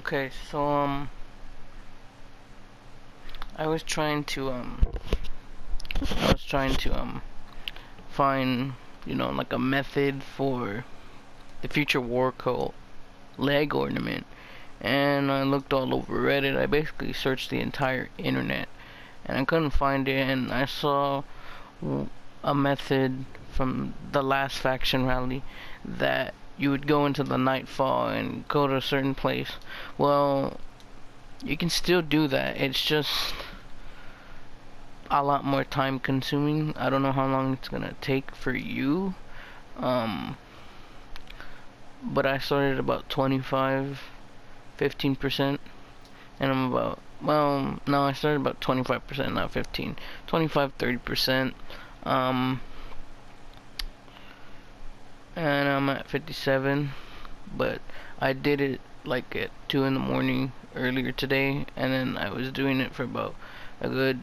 Okay, so I was trying to find, like a method for the future war coat leg ornament, and I looked all over Reddit. I basically searched the entire internet and I couldn't find it, and I saw a method from the last faction rally that you would go into the nightfall and go to a certain place. Well, you can still do that. It's just a lot more time consuming. I don't know how long it's gonna take for you. Um, but I started about 15%, and I'm about, well, no, I started about 25%, not 15, 30%. Um, and I'm at 57, but I did it like at 2 in the morning earlier today, and then I was doing it for about a good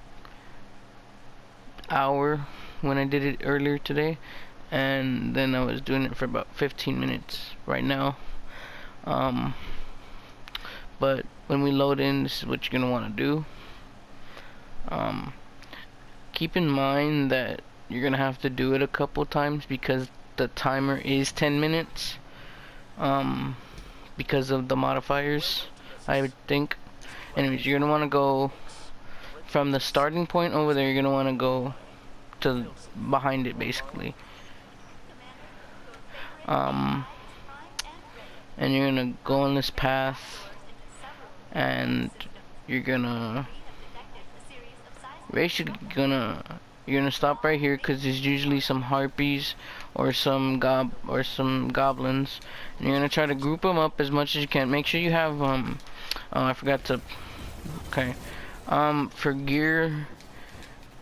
hour when I did it earlier today, and then I was doing it for about 15 minutes right now. But when we load in, this is what you're gonna want to do. Keep in mind that you're gonna have to do it a couple times because the timer is 10 minutes. Because of the modifiers, I would think. Anyways, you're gonna want to go from the starting point over there. You're gonna want to go to behind it, basically. And you're gonna go on this path, and you're gonna basically you're gonna stop right here because there's usually some harpies or some goblins, and you're gonna try to group them up as much as you can. Make sure you have oh, I forgot to. Okay. For gear,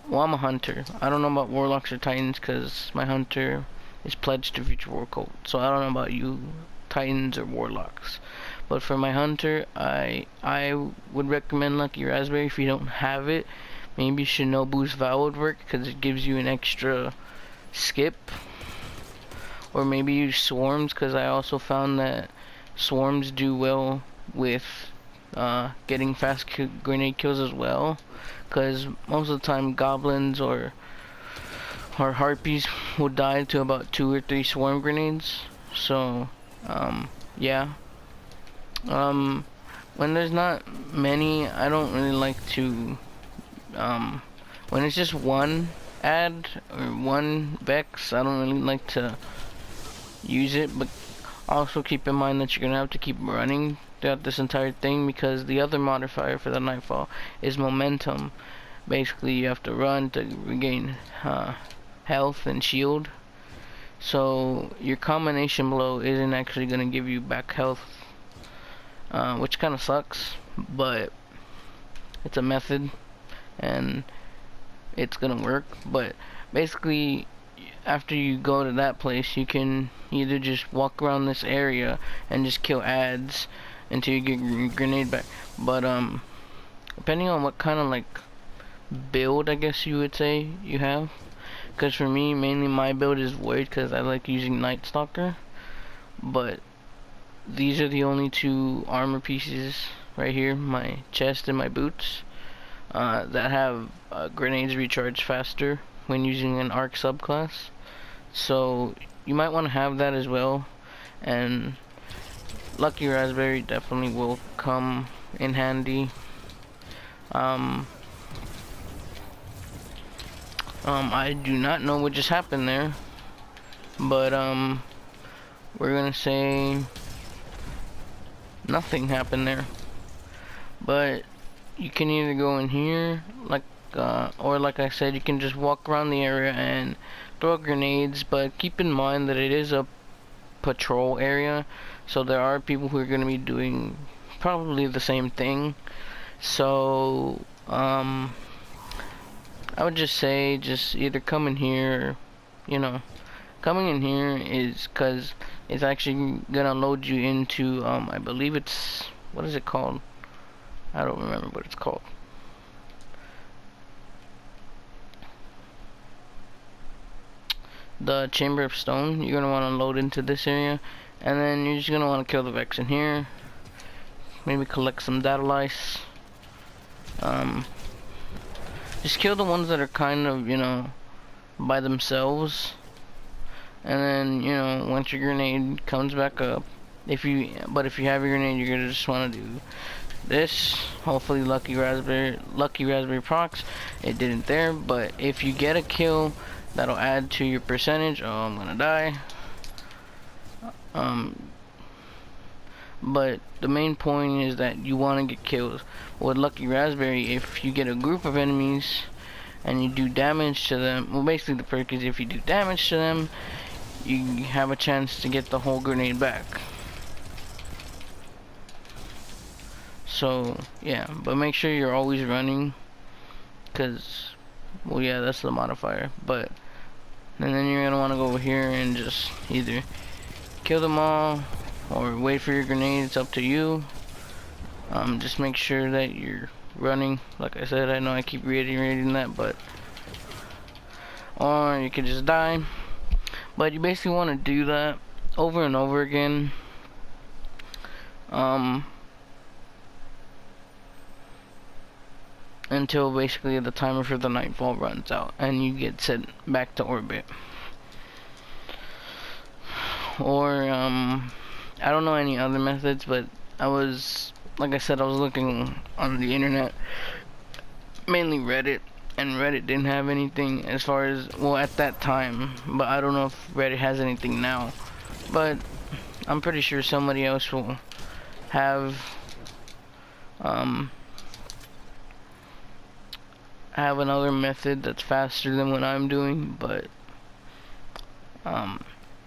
well, I'm a hunter. I don't know about warlocks or titans because my hunter is pledged to future war cult. So I don't know about you titans or warlocks. But for my hunter, I would recommend Lucky Raspberry if you don't have it. Maybe Shinobu's Vow would work because it gives you an extra skip. Or maybe use swarms because I also found that swarms do well with getting fast grenade kills as well. Because most of the time goblins or harpies will die to about 2 or 3 swarm grenades. So yeah. When there's not many, I don't really like to when it's just one ad or one vex, I don't really like to use it. But also keep in mind that you're gonna have to keep running throughout this entire thing because the other modifier for the nightfall is momentum. Basically, you have to run to regain health and shield. So your combination blow isn't actually gonna give you back health, which kind of sucks, but it's a method and it's gonna work. But basically, after you go to that place, you can either just walk around this area and just kill ads until you get your grenade back. But depending on what kind of like build, I guess you would say, you have, because for me mainly my build is void because I like using Night Stalker. But these are the only 2 armor pieces right here, my chest and my boots, that have grenades recharge faster when using an arc subclass. So you might want to have that as well, and Lucky Raspberry definitely will come in handy. I do not know what just happened there, but we're gonna say nothing happened there. But you can either go in here, like or like I said, you can just walk around the area and throw grenades. But keep in mind that it is a patrol area, so there are people who are going to be doing probably the same thing. So I would just say just either come in here, coming in here is because it's actually gonna load you into I believe it's, what is it called? I don't remember what it's called. The Chamber of Stone. You're gonna want to load into this area, and then you're just gonna want to kill the Vex in here. maybe collect some data lice. Just kill the ones that are kind of, you know, by themselves. And then, you know, once your grenade comes back up, if you have your grenade, you're gonna just want to do this. Hopefully lucky raspberry procs. It didn't there, but if you get a kill, that'll add to your percentage. Oh, I'm gonna die. But the main point is that you want to get kills. With lucky raspberry, if you get a group of enemies and you do damage to them, well, basically the perk is if you do damage to them, you have a chance to get the whole grenade back. So yeah, but make sure you're always running, cause, well, yeah, that's the modifier. But and then you're gonna want to go over here and just either kill them all or wait for your grenade. It's up to you. Just make sure that you're running. Like I said, I know I keep reiterating that, but or you could just die. But you basically want to do that over and over again. Until basically the timer for the nightfall runs out and you get sent back to orbit. Or I don't know any other methods, but like I said, I was looking on the internet, mainly Reddit, and Reddit didn't have anything as far as, well, at that time, but I don't know if Reddit has anything now. But I'm pretty sure somebody else will have another method that's faster than what I'm doing. But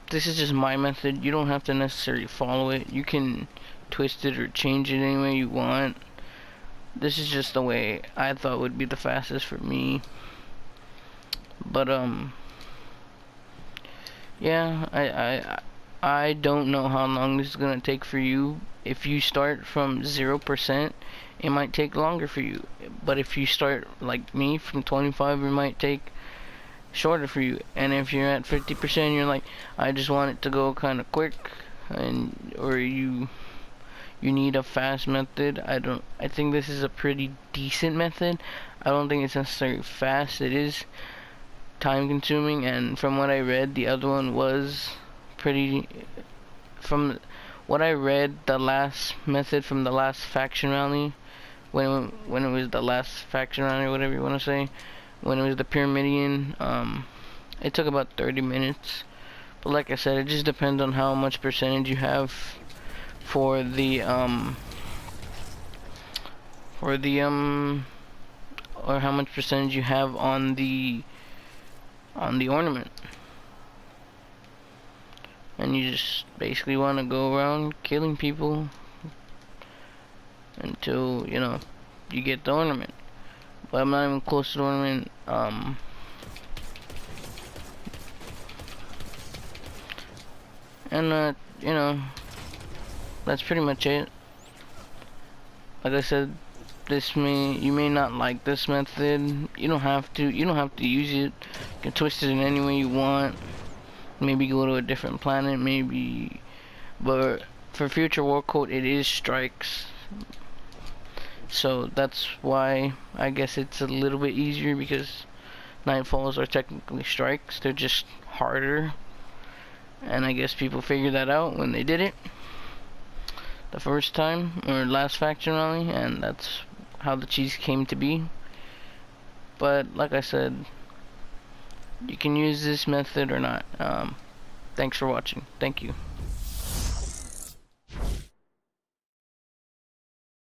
this is just my method. You don't have to necessarily follow it. You can twist it or change it any way you want. This is just the way I thought would be the fastest for me. But yeah, I don't know how long this is gonna take for you. If you start from 0%, it might take longer for you. But if you start like me from 25, it might take shorter for you. And if you're at 50%, you're like, I just want it to go kind of quick, or you need a fast method. I think this is a pretty decent method. I don't think it's necessarily fast. It is time consuming, and from what I read, the other one was pretty, from what I read, the last method from the last faction rally, when it was the last faction rally, or whatever you want to say, when it was the Pyramidian, it took about 30 minutes. But like I said, it just depends on how much percentage you have for the or how much percentage you have on the ornament. And you just basically want to go around killing people until, you know, you get the ornament. But I'm not even close to the ornament. And you know, that's pretty much it. Like I said, you may not like this method. You don't have to use it. You can twist it in any way you want. Maybe go to a different planet, maybe. But for future war code, it is strikes. So that's why I guess it's a little bit easier, because nightfalls are technically strikes. They're just harder. And I guess people figured that out when they did it the first time, or last faction rally, and that's how the cheese came to be. But like I said, you can use this method or not. Thanks for watching. Thank you.